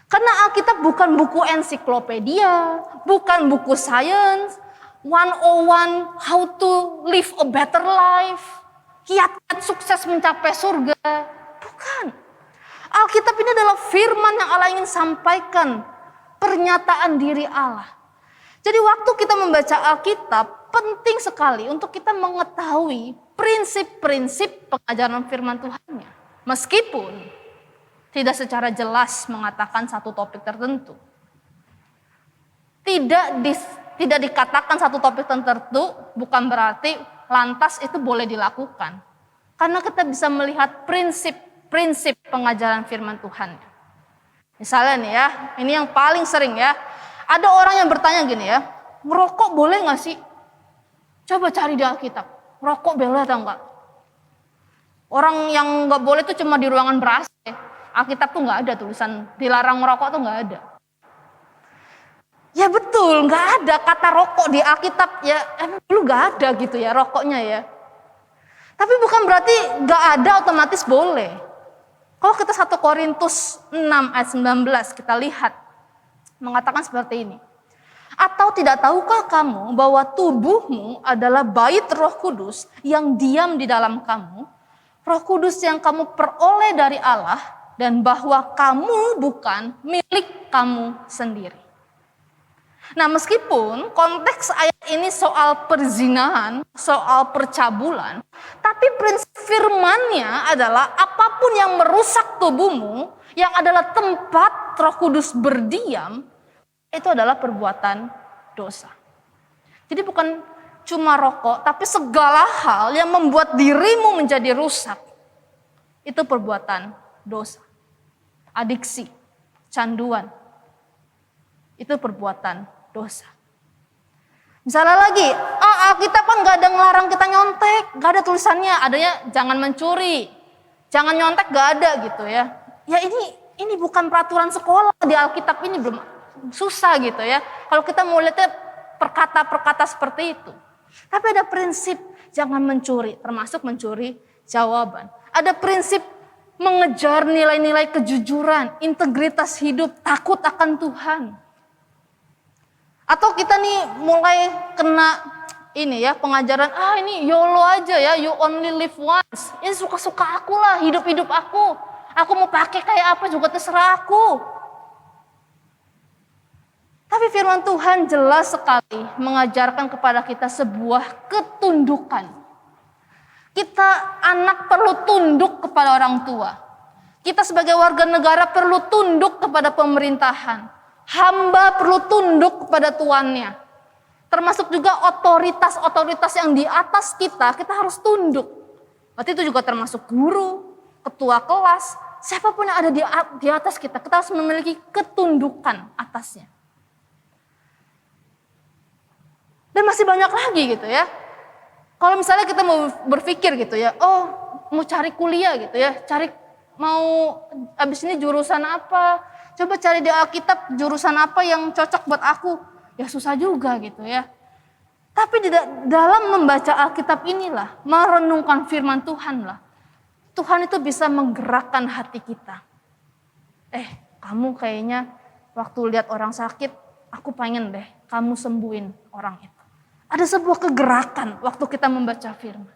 Karena Alkitab bukan buku ensiklopedia, bukan buku sains, 101 how to live a better life. Kiat-kiat sukses mencapai surga. Bukan. Alkitab ini adalah firman yang Allah ingin sampaikan. Pernyataan diri Allah. Jadi waktu kita membaca Alkitab, penting sekali untuk kita mengetahui prinsip-prinsip pengajaran firman Tuhannya. Meskipun tidak secara jelas mengatakan satu topik tertentu. Tidak dikatakan satu topik tertentu bukan berarti lantas itu boleh dilakukan. Karena kita bisa melihat prinsip-prinsip pengajaran firman Tuhan. Misalnya nih ya, ini yang paling sering ya. Ada orang yang bertanya gini ya, ngerokok boleh gak sih? Coba cari di Alkitab, rokok boleh atau enggak? Orang yang gak boleh itu cuma di ruangan ber-AC. Alkitab tuh gak ada tulisan dilarang merokok tuh gak ada. Ya betul, nggak ada kata rokok di Alkitab, ya emang dulu nggak ada gitu ya rokoknya ya. Tapi bukan berarti nggak ada otomatis boleh. Kalau kita 1 Korintus 6 ayat 19 kita lihat. mengatakan seperti ini. Atau tidak tahukah kamu bahwa tubuhmu adalah bait Roh Kudus yang diam di dalam kamu, Roh Kudus yang kamu peroleh dari Allah, dan bahwa kamu bukan milik kamu sendiri. Nah, meskipun konteks ayat ini soal perzinahan, soal percabulan, tapi prinsip firman-Nya adalah apapun yang merusak tubuhmu, yang adalah tempat Roh Kudus berdiam, itu adalah perbuatan dosa. Jadi bukan cuma rokok, tapi segala hal yang membuat dirimu menjadi rusak, itu perbuatan dosa. Adiksi, canduan, itu perbuatan dosa. Misalnya lagi, Alkitab kan gak ada ngelarang kita nyontek, gak ada tulisannya, adanya jangan mencuri, jangan nyontek, gak ada gitu ya. Ya ini bukan peraturan sekolah di Alkitab, ini belum susah gitu ya. Kalau kita mau lihatnya perkata-perkata seperti itu. Tapi ada prinsip jangan mencuri, termasuk mencuri jawaban. Ada prinsip mengejar nilai-nilai kejujuran, integritas hidup, takut akan Tuhan. Atau kita nih mulai kena ini ya pengajaran, ini YOLO aja ya, you only live once. Ini suka-suka aku lah, hidup-hidup aku. Aku mau pakai kayak apa juga terserah aku. Tapi firman Tuhan jelas sekali mengajarkan kepada kita sebuah ketundukan. Kita anak perlu tunduk kepada orang tua. Kita sebagai warga negara perlu tunduk kepada pemerintahan. Hamba perlu tunduk kepada tuannya. Termasuk juga otoritas-otoritas yang di atas kita harus tunduk. Berarti itu juga termasuk guru, ketua kelas, siapapun yang ada di atas kita harus memiliki ketundukan atasnya. Dan masih banyak lagi gitu ya. Kalau misalnya kita mau berpikir gitu ya, mau cari kuliah gitu ya, mau abis ini jurusan apa, coba cari di Alkitab jurusan apa yang cocok buat aku. Ya susah juga gitu ya. Tapi dalam membaca Alkitab inilah, merenungkan firman Tuhan lah, Tuhan itu bisa menggerakkan hati kita. Kamu kayaknya waktu lihat orang sakit, aku pengen deh kamu sembuhin orang itu. Ada sebuah kegerakan waktu kita membaca firman.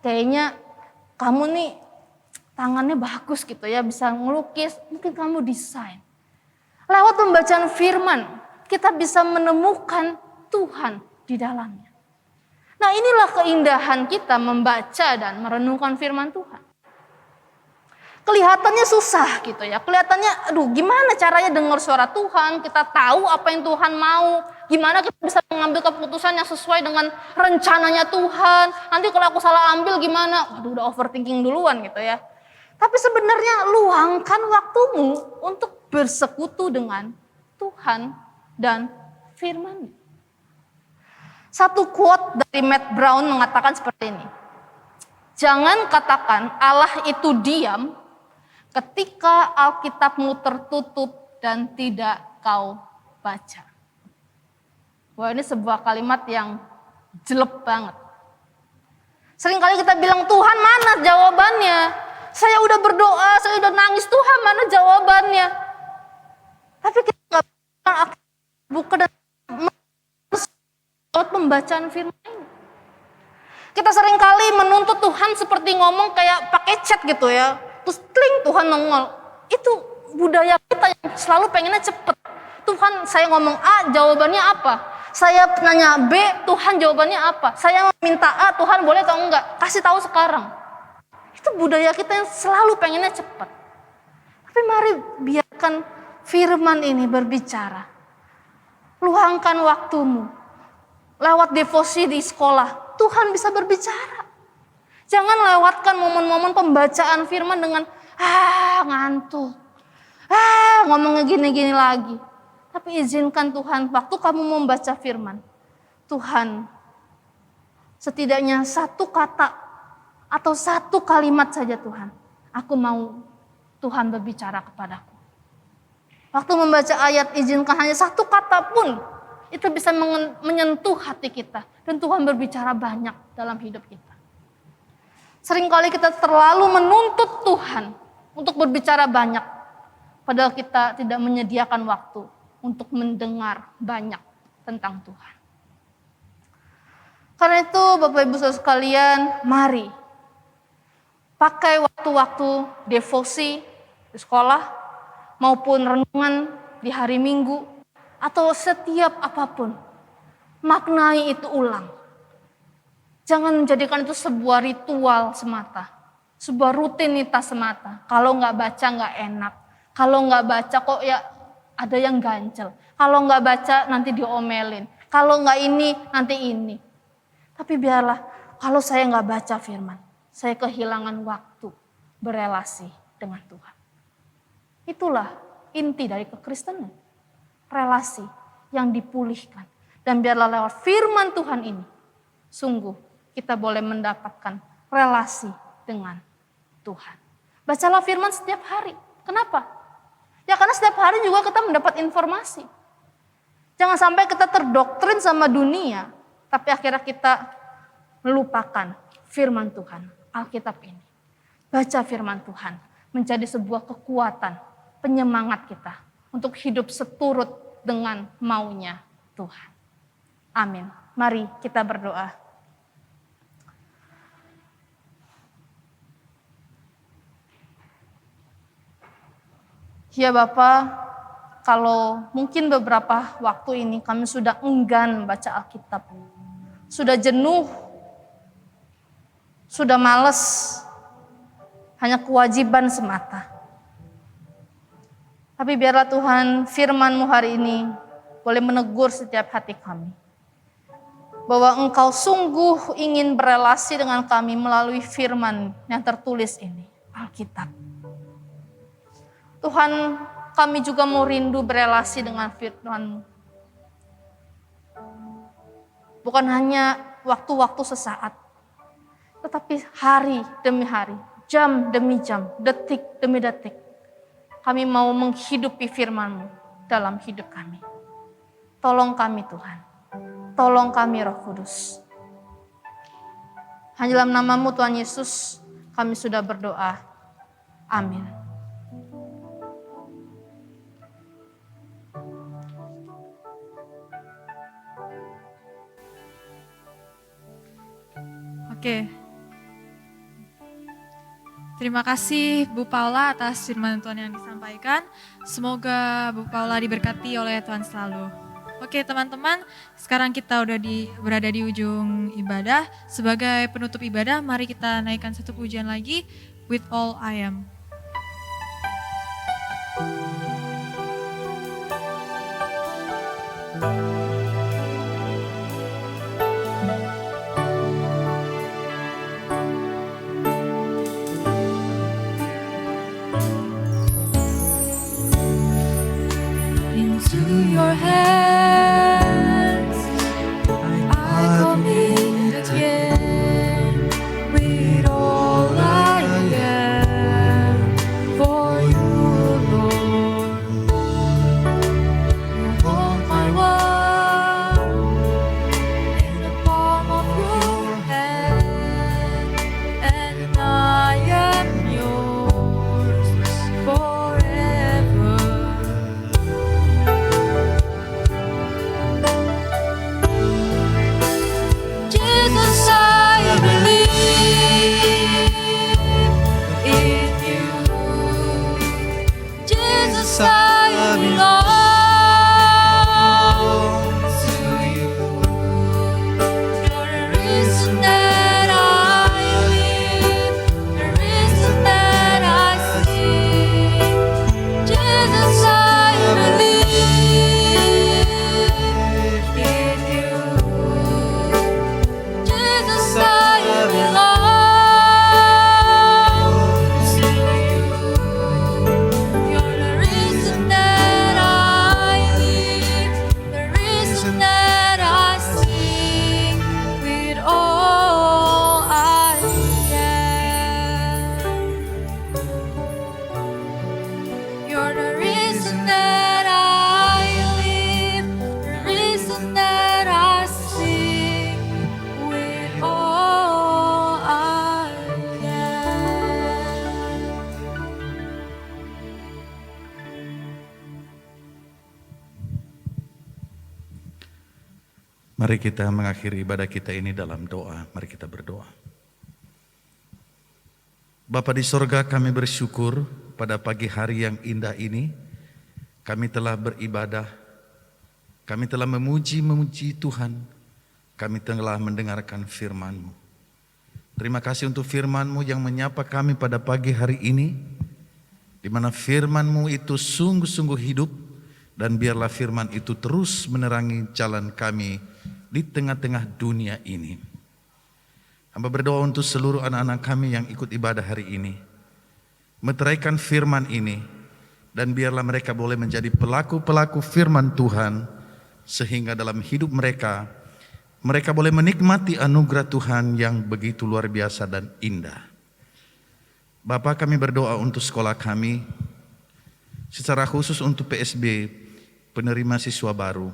Kayaknya kamu nih tangannya bagus gitu ya, bisa ngelukis, mungkin kamu desain. Lewat pembacaan firman, kita bisa menemukan Tuhan di dalamnya. Nah, inilah keindahan kita membaca dan merenungkan firman Tuhan. Kelihatannya susah gitu ya, kelihatannya gimana caranya dengar suara Tuhan, kita tahu apa yang Tuhan mau, gimana kita bisa mengambil keputusan yang sesuai dengan rencananya Tuhan. Nanti kalau aku salah ambil gimana, udah overthinking duluan gitu ya. Tapi sebenarnya luangkan waktumu untuk bersekutu dengan Tuhan dan firman. Satu quote dari Matt Brown mengatakan seperti ini. Jangan katakan Allah itu diam ketika Alkitabmu tertutup dan tidak kau baca. Wah, ini sebuah kalimat yang jelek banget. Seringkali kita bilang, Tuhan mana jawabannya? Saya udah berdoa, saya udah nangis, Tuhan mana jawabannya? Tapi kita nggak buka dan pembacaan firman ini. Kita seringkali menuntut Tuhan seperti ngomong kayak pakai chat gitu ya. Terus kling Tuhan nongol. Itu budaya kita yang selalu pengennya cepet. Tuhan saya ngomong A, jawabannya apa? Saya nanya B, Tuhan jawabannya apa? Saya minta A, Tuhan boleh atau enggak? Kasih tahu sekarang. Itu budaya kita yang selalu pengennya cepat. Tapi mari biarkan firman ini berbicara. Luangkan waktumu. Lewat devosi di sekolah, Tuhan bisa berbicara. Jangan lewatkan momen-momen pembacaan firman dengan ngantuk. Ngomongnya gini-gini lagi. Tapi izinkan Tuhan, waktu kamu membaca firman, Tuhan setidaknya satu kata atau satu kalimat saja Tuhan, aku mau Tuhan berbicara kepadaku. Waktu membaca ayat, izinkan hanya satu kata pun, itu bisa menyentuh hati kita. Dan Tuhan berbicara banyak dalam hidup kita. Seringkali kita terlalu menuntut Tuhan untuk berbicara banyak. padahal kita tidak menyediakan waktu untuk mendengar banyak tentang Tuhan. Karena itu Bapak Ibu Saudara sekalian, mari pakai waktu-waktu devosi di sekolah maupun renungan di hari Minggu atau setiap apapun. Maknai itu ulang. Jangan menjadikan itu sebuah ritual semata, sebuah rutinitas semata. Kalau nggak baca nggak enak, kalau nggak baca kok ya ada yang ganjel. Kalau nggak baca nanti diomelin, kalau nggak ini nanti ini. Tapi biarlah kalau saya nggak baca firman, saya kehilangan waktu berelasi dengan Tuhan. Itulah inti dari kekristenan. Relasi yang dipulihkan. Dan biarlah lewat firman Tuhan ini, sungguh kita boleh mendapatkan relasi dengan Tuhan. Bacalah firman setiap hari. Kenapa? Ya karena setiap hari juga kita mendapat informasi. Jangan sampai kita terdoktrin sama dunia, tapi akhirnya kita melupakan firman Tuhan, Alkitab ini. Baca firman Tuhan menjadi sebuah kekuatan, penyemangat kita untuk hidup seturut dengan maunya Tuhan. Amin. Mari kita berdoa. Ya Bapa, kalau mungkin beberapa waktu ini kami sudah enggan baca Alkitab, sudah jenuh, sudah malas, hanya kewajiban semata. Tapi biarlah Tuhan firman-Mu hari ini boleh menegur setiap hati kami. Bahwa Engkau sungguh ingin berelasi dengan kami melalui firman yang tertulis ini, Alkitab. Tuhan, kami juga mau rindu berelasi dengan firman-Mu. Bukan hanya waktu-waktu sesaat, tetapi hari demi hari, jam demi jam, detik demi detik. Kami mau menghidupi firman-Mu dalam hidup kami. Tolong kami Tuhan, tolong kami Roh Kudus. Hanya dalam nama-Mu Tuhan Yesus kami sudah berdoa. Amin. Oke. Terima kasih Bu Paula atas firman Tuhan yang disampaikan. Semoga Bu Paula diberkati oleh Tuhan selalu. Oke teman-teman, sekarang kita udah berada di ujung ibadah. Sebagai penutup ibadah, mari kita naikkan satu pujian lagi, With All I Am. Into your hands I commit again, with all I am for you, Lord. You hold my world in the palm of your hand, and I am yours forever. Mari kita mengakhiri ibadah kita ini dalam doa. Mari kita berdoa. Bapa di sorga, kami bersyukur pada pagi hari yang indah ini. Kami telah beribadah. Kami telah memuji Tuhan. Kami telah mendengarkan firman-Mu. Terima kasih untuk firman-Mu yang menyapa kami pada pagi hari ini. Di mana firman-Mu itu sungguh-sungguh hidup. Dan biarlah firman itu terus menerangi jalan kami di tengah-tengah dunia ini. Hamba berdoa untuk seluruh anak-anak kami yang ikut ibadah hari ini. Meteraikan firman ini. Dan biarlah mereka boleh menjadi pelaku-pelaku firman Tuhan. Sehingga dalam hidup mereka boleh menikmati anugerah Tuhan yang begitu luar biasa dan indah. Bapa, kami berdoa untuk sekolah kami. Secara khusus untuk PSB, penerima siswa baru.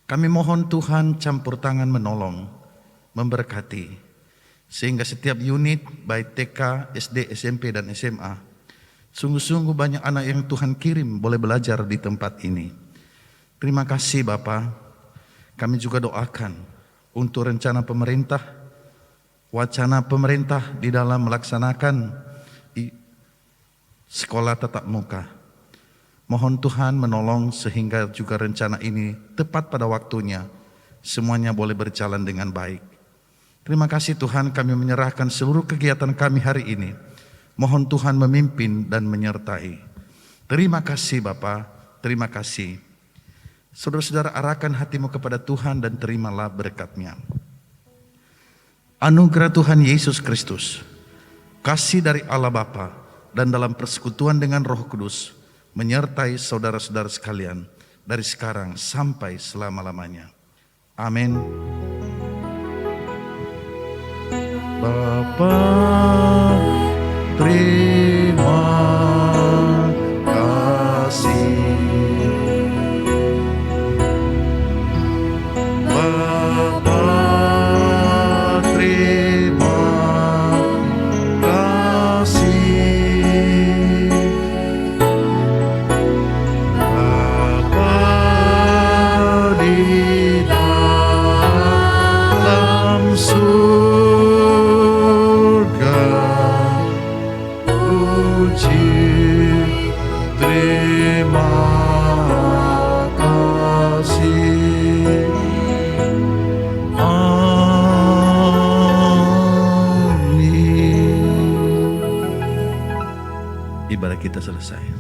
Kami mohon Tuhan campur tangan menolong, memberkati. Sehingga setiap unit, baik TK, SD, SMP, dan SMA, sungguh-sungguh banyak anak yang Tuhan kirim boleh belajar di tempat ini. Terima kasih Bapa. Kami juga doakan untuk rencana pemerintah, wacana pemerintah di dalam melaksanakan sekolah tatap muka. Mohon Tuhan menolong sehingga juga rencana ini tepat pada waktunya. Semuanya boleh berjalan dengan baik. Terima kasih Tuhan, kami menyerahkan seluruh kegiatan kami hari ini. Mohon Tuhan memimpin dan menyertai. Terima kasih Bapa, terima kasih. Saudara-saudara, arahkan hatimu kepada Tuhan dan terimalah berkat-Nya. Anugerah Tuhan Yesus Kristus, kasih dari Allah Bapa, dan dalam persekutuan dengan Roh Kudus, menyertai saudara-saudara sekalian dari sekarang sampai selama-lamanya. Amin. Bapa, terima kasih. Bapa, terima kasih. Surga puji terima kasih. Amin. Ibadah kita selesai.